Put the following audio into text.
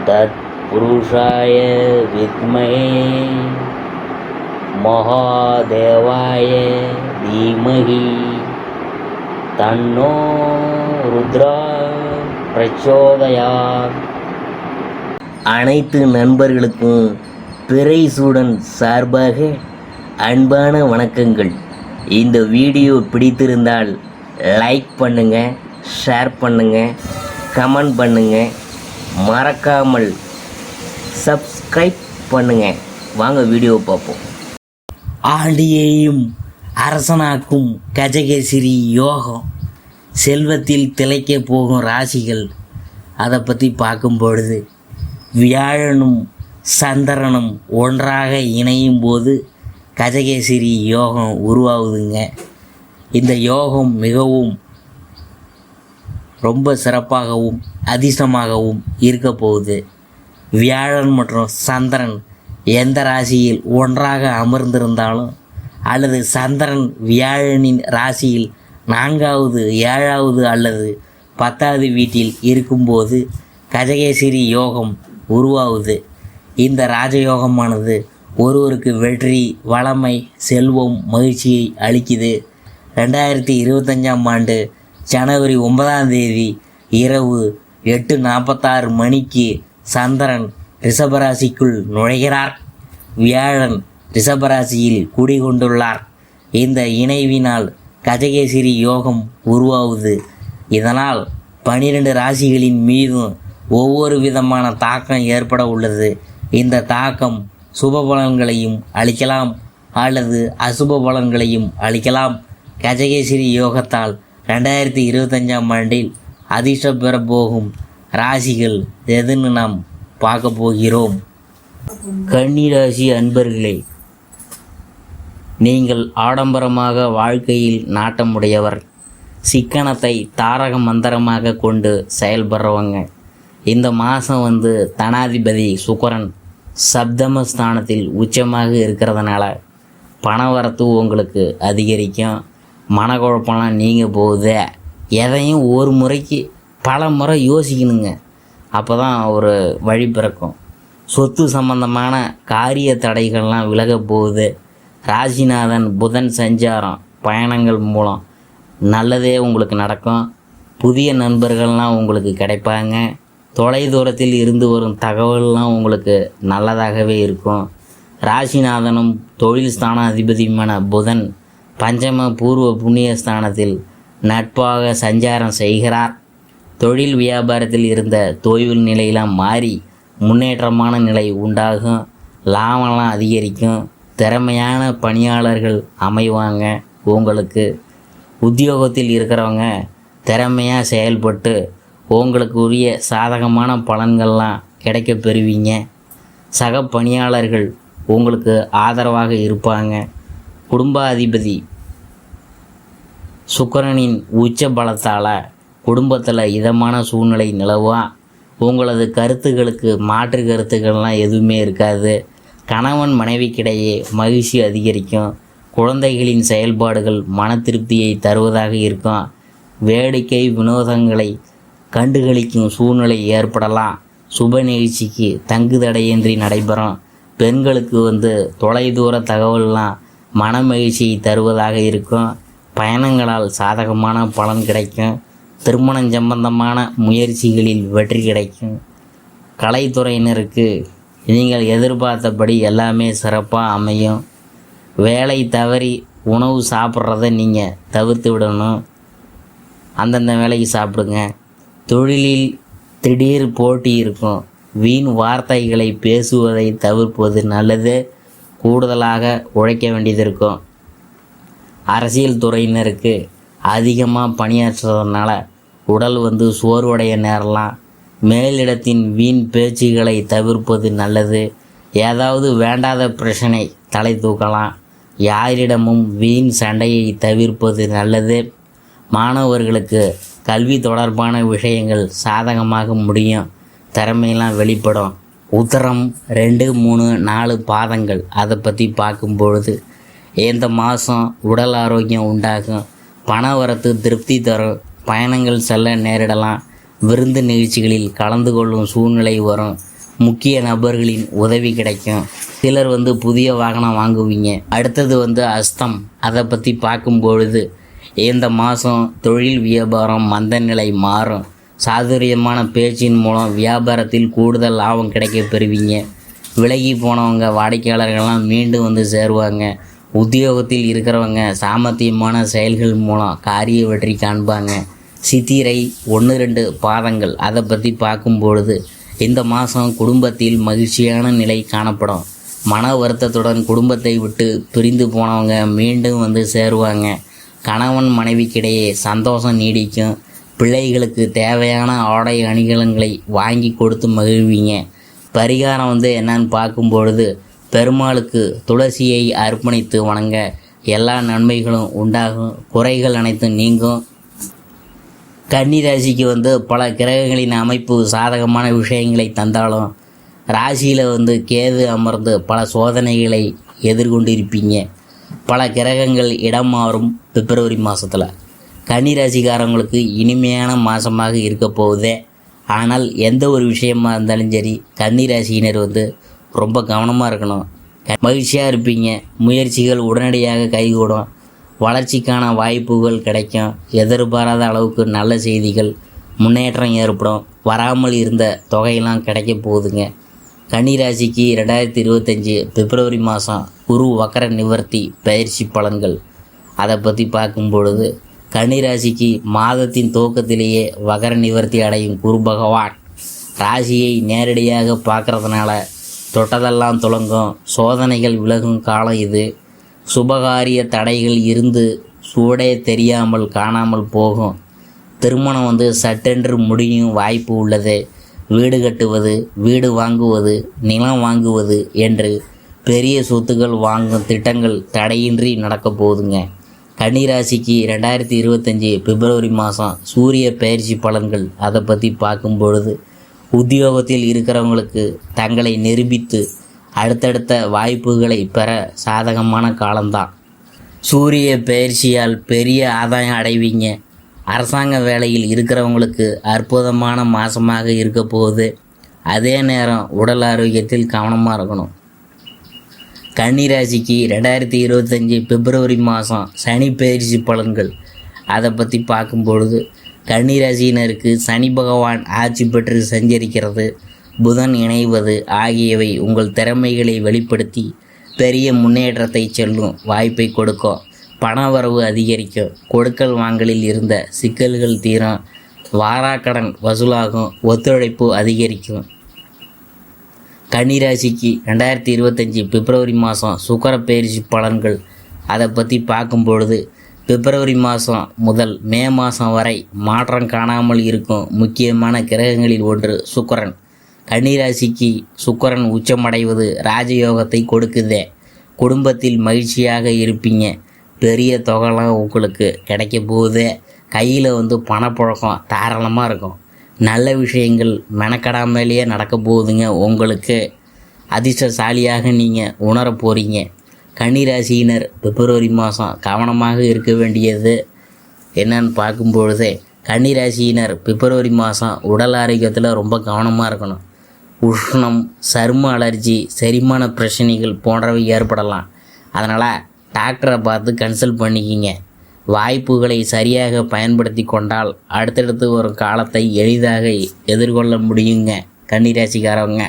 तत्पुरुषाय विद्महे महादेवाय धीमहि तन्नो रुद्रा प्रचोदयात्. அனைத்து நண்பர்களுக்கும் பிறைசூடன் சார்பாக அன்பான வணக்கங்கள். இந்த வீடியோ பிடித்திருந்தால் லைக் பண்ணுங்கள், ஷேர் பண்ணுங்கள், கமெண்ட் பண்ணுங்கள், மறக்காமல் சப்ஸ்கிரைப் பண்ணுங்கள். வாங்க வீடியோ பார்ப்போம். ஆண்டியையும் அரசனாக்கும் கஜகேசரி யோகம், செல்வத்தில் திளைக்க போகும் ராசிகள், அதை பற்றி பார்க்கும் பொழுது வியாழனும் சந்திரனும் ஒன்றாக இணையும் போது கஜகேசரி யோகம் உருவாகுதுங்க. இந்த யோகம் மிகவும் ரொம்ப சிறப்பாகவும் அதிர்ஷ்டமாகவும் இருக்க போகுது. வியாழன் மற்றும் சந்திரன் எந்த ராசியில் ஒன்றாக அமர்ந்திருந்தாலும் அல்லது சந்திரன் வியாழனின் ராசியில் 4வது 7வது அல்லது 10வது வீட்டில் இருக்கும்போது கஜகேசரி யோகம் உருவாகுது. இந்த ராஜயோகமானது ஒருவருக்கு வெற்றி, வளமை, செல்வம், மகிழ்ச்சியை அளிக்குது. 2025ஆம் ஆண்டு ஜனவரி 9ஆம் தேதி இரவு 8:46 மணிக்கு சந்திரன் ரிஷபராசிக்குள் நுழைகிறார். வியாழன் ரிஷபராசியில் குடிகொண்டுள்ளார். இந்த இணைவினால் கஜகேசரி யோகம் உருவாகுது. இதனால் 12 ராசிகளின் மீதும் ஒவ்வொரு விதமான தாக்கம் ஏற்பட உள்ளது. இந்த தாக்கம் சுப பலன்களையும் அளிக்கலாம் அல்லது அசுப பலன்களையும் அளிக்கலாம். கஜகேசரி யோகத்தால் 2025ஆம் ஆண்டில் அதிர்ஷ்டம் பெறப்போகும் ராசிகள் எதுன்னு நாம் பார்க்க போகிறோம். கன்னிராசி அன்பர்களே, நீங்கள் ஆடம்பரமாக வாழ்க்கையில் நாட்டமுடையவர், சிக்கனத்தை தாரக மந்திரமாக கொண்டு செயல்படுறவங்க. இந்த மாதம் தனாதிபதி சுக்கிரன் சப்தமஸ்தானத்தில் உச்சமாக இருக்கிறதுனால பணவரத்து உங்களுக்கு அதிகரிக்கும். மனக்குழப்பம்லாம் நீங்கள் போகுது. எதையும் ஒரு முறைக்கு பல முறை யோசிக்கணுங்க. அப்போ தான் ஒரு வழி பிறக்கும். சொத்து சம்பந்தமான காரிய தடைகள்லாம் விலக போகுது. ராசிநாதன் புதன் சஞ்சாரம், பயணங்கள் மூலம் நல்லதே உங்களுக்கு நடக்கும். புதிய நண்பர்கள்லாம் உங்களுக்கு கிடைப்பாங்க. தொலை தூரத்தில் இருந்து வரும் தகவல்லாம் உங்களுக்கு நல்லதாகவே இருக்கும். ராசிநாதனும் தொழில் ஸ்தான அதிபதியுமான புதன் பஞ்சம பூர்வ புண்ணிய ஸ்தானத்தில் நட்பாக சஞ்சாரம் செய்கிறார். தொழில் வியாபாரத்தில் இருந்த தொய்வு நிலையெல்லாம் மாறி முன்னேற்றமான நிலை உண்டாகும். லாபம்லாம் அதிகரிக்கும். திறமையான பணியாளர்கள் அமைவாங்க. உங்களுக்கு உத்தியோகத்தில் இருக்கிறவங்க திறமையாக செயல்பட்டு உங்களுக்கு உரிய சாதகமான பலன்கள்லாம் கிடைக்க பெறுவீங்க. சக பணியாளர்கள் உங்களுக்கு ஆதரவாக இருப்பாங்க. குடும்பாதிபதி சுக்கிரனின் உச்ச பலத்தால் குடும்பத்தில் இதமான சூழ்நிலை நிலவா. உங்களது கருத்துக்களுக்கு மாற்று கருத்துக்கள்லாம் எதுவுமே இருக்காது. கணவன் மனைவிக்கிடையே மகிழ்ச்சி அதிகரிக்கும். குழந்தைகளின் செயல்பாடுகள் மன திருப்தியை தருவதாக இருக்கும். வேடிக்கை வினோதங்களை கண்டுகளிக்கும் சூழ்நிலை ஏற்படலாம். சுப நிகழ்ச்சிக்கு தங்குதடையின்றி நடைபெறும். பெண்களுக்கு தொலைதூர தகவல்லாம் மன மகிழ்ச்சியை தருவதாக இருக்கும். பயணங்களால் சாதகமான பலன் கிடைக்கும். திருமணம் சம்பந்தமான முயற்சிகளில் வெற்றி கிடைக்கும். கலைத்துறையினருக்கு நீங்கள் எதிர்பார்த்தபடி எல்லாமே சிறப்பாக அமையும். வேலை தவறி உணவு சாப்பிட்றத நீங்கள் தவிர்த்து விடணும். அந்தந்த வேலைக்கு சாப்பிடுங்க. தொழிலில் திடீர் போட்டி இருக்கும். வீண் வார்த்தைகளை பேசுவதை தவிர்ப்பது நல்லது. கூடுதலாக உழைக்க வேண்டியது இருக்கும். அரசியல் துறையினருக்கு அதிகமாக பணியாற்றுறதுனால உடல் சோர்வடைய நேரலாம். மேலிடத்தின் வீண் பேச்சுகளை தவிர்ப்பது நல்லது. ஏதாவது வேண்டாத பிரச்சனை தலை தூக்கலாம். யாரிடமும் வீண் சண்டையை தவிர்ப்பது நல்லது. மாணவர்களுக்கு கல்வி தொடர்பான விஷயங்கள் சாதகமாக முடியும். திறமையெல்லாம் வெளிப்படும். உத்தரம் 2, 3, 4 பாதங்கள், அதை பற்றி பார்க்கும்பொழுது இந்த மாதம் உடல் ஆரோக்கியம் உண்டாகும். பண வரத்து திருப்தி தரும். பயணங்கள் செல்ல நேரிடலாம். விருந்து நிகழ்ச்சிகளில் கலந்து கொள்ளும் சூழ்நிலை வரும். முக்கிய நபர்களின் உதவி கிடைக்கும். சிலர் புதிய வாகனம் வாங்குவீங்க. அடுத்தது அஸ்தம். அதை பற்றி பார்க்கும்பொழுது இந்த மாதம் தொழில் வியாபாரம் மந்த நிலை மாறும். சாதுரியமான பேச்சின் மூலம் வியாபாரத்தில் கூடுதல் லாபம் கிடைக்க பெறுவீங்க. விலகி போனவங்க வாடிக்கையாளர்கள்லாம் மீண்டும் சேருவாங்க. உத்தியோகத்தில் இருக்கிறவங்க சாமர்த்தியமான செயல்கள் மூலம் காரிய வெற்றி காண்பாங்க. சித்திரை 1-2 பாதங்கள். அதை பற்றி பார்க்கும்பொழுது இந்த மாதம் குடும்பத்தில் மகிழ்ச்சியான நிலை காணப்படும். மன வருத்தத்துடன் குடும்பத்தை விட்டு பிரிந்து போனவங்க மீண்டும் சேருவாங்க. கணவன் மனைவிக்கிடையே சந்தோஷம் நீடிக்கும். பிள்ளைகளுக்கு தேவையான ஆடை அணிகலன்களை வாங்கி கொடுத்து மகிழ்வீங்க. பரிகாரம் என்னன்னு பார்க்கும்பொழுது பெருமாளுக்கு துளசியை அர்ப்பணித்து வணங்க எல்லா நன்மைகளும் உண்டாகும். குறைகள் அனைத்தும் நீங்கும். கன்னிராசிக்கு பல கிரகங்களின் அமைப்பு சாதகமான விஷயங்களை தந்தாலும் ராசியில் கேது அமர்ந்து பல சோதனைகளை எதிர்கொண்டிருப்பீங்க. பல கிரகங்கள் இடம் மாறும். பிப்ரவரி மாதத்தில் கன்னிராசிக்காரங்களுக்கு இனிமையான மாதமாக இருக்க போகுதே. ஆனால் எந்த ஒரு விஷயமா இருந்தாலும் சரி கன்னிராசியினர் ரொம்ப கவனமாக இருக்கணும். மகிழ்ச்சியாக இருப்பீங்க. முயற்சிகள் உடனடியாக கைகூடும். வளர்ச்சிக்கான வாய்ப்புகள் கிடைக்கும். எதிர்பாராத அளவுக்கு நல்ல செய்திகள், முன்னேற்றம் ஏற்படும். வராமல் இருந்த தொகையெல்லாம் கிடைக்க போகுதுங்க. கன்னிராசிக்கு 2025 பிப்ரவரி மாதம் குரு வக்கர நிவர்த்தி பயிற்சி பலன்கள். அதை பற்றி பார்க்கும்பொழுது கன்னிராசிக்கு மாதத்தின் துவக்கத்திலேயே வக்கர நிவர்த்தி அடையும் குரு பகவான் ராசியை நேரடியாக பார்க்குறதுனால தொட்டதெல்லாம் துலங்கும். சோதனைகள் விலகும் காலம் இது. சுபகாரிய தடைகள் இருந்து சூடே தெரியாமல் காணாமல் போகும். திருமணம் சட்டென்று முடியும் வாய்ப்பு உள்ளது. வீடு கட்டுவது, வீடு வாங்குவது, நிலம் வாங்குவது என்று பெரிய சொத்துக்கள் வாங்கும் திட்டங்கள் தடையின்றி நடக்க போகுதுங்க. கன்னிராசிக்கு 2025 பிப்ரவரி மாதம் சூரிய பயிற்சி பலன்கள். அதை பற்றி பார்க்கும் பொழுது உத்தியோகத்தில் இருக்கிறவங்களுக்கு தங்களை நிரூபித்து அடுத்தடுத்த வாய்ப்புகளை பெற சாதகமான காலம்தான். சூரிய பயிற்சியால் பெரிய ஆதாயம் அடைவீங்க. அரசாங்க வேலையில் இருக்கிறவங்களுக்கு அற்புதமான மாதமாக இருக்க போகுது. அதே நேரம் உடல் ஆரோக்கியத்தில் கவனமாக இருக்கணும். கன்னிராசிக்கு 2025 பிப்ரவரி மாதம் சனி பயிற்சி பலன்கள். அதை பற்றி பார்க்கும்பொழுது கன்னிராசியினருக்கு சனி பகவான் ஆட்சி பெற்று சஞ்சரிக்கிறது, புதன் இணைவது ஆகியவை உங்கள் திறமைகளை வெளிப்படுத்தி பெரிய முன்னேற்றத்தை செல்லும் வாய்ப்பை கொடுக்கும். பணவரவு அதிகரிக்கும். கொடுக்கல் வாங்கலில் இருந்த சிக்கல்கள் தீரும். வாராக்கடன் வசூலாகும். ஒத்துழைப்பு அதிகரிக்கும். கன்னிராசிக்கு 2025 பிப்ரவரி மாதம் சுக்கிர பயிற்சி பலன்கள். அதை பற்றி பார்க்கும்பொழுது பிப்ரவரி மாதம் முதல் மே மாதம் வரை மாற்றம் காணாமல் இருக்கும் முக்கியமான கிரகங்களில் ஒன்று சுக்கிரன். கன்னிராசிக்கு சுக்கிரன் உச்சமடைவது ராஜயோகத்தை கொடுக்குதே. குடும்பத்தில் மகிழ்ச்சியாக இருப்பீங்க. பெரிய தொகைலாம் உங்களுக்கு கிடைக்க போகுது. கையில் பணப்புழக்கம் தாராளமாக இருக்கும். நல்ல விஷயங்கள் மெனக்கடாமலேயே நடக்க போகுதுங்க. உங்களுக்கு அதிர்ஷ்டசாலியாக நீங்கள் உணர போகிறீங்க. கன்னிராசியினர் பிப்ரவரி மாதம் கவனமாக இருக்க வேண்டியது என்னன்னு பார்க்கும்பொழுதே கன்னிராசியினர் பிப்ரவரி மாதம் உடல் ஆரோக்கியத்தில் ரொம்ப கவனமாக இருக்கணும். உஷ்ணம், சரும அலர்ஜி, செரிமான பிரச்சனைகள் போன்றவை ஏற்படலாம். அதனால் டாக்டரை பார்த்து கன்சல்ட் பண்ணிக்கிங்க. வாய்ப்புகளை சரியாக பயன்படுத்தி கொண்டால் அடுத்தடுத்து ஒரு காலத்தை எளிதாக எதிர்கொள்ள முடியுங்க கன்னிராசிக்காரவங்க.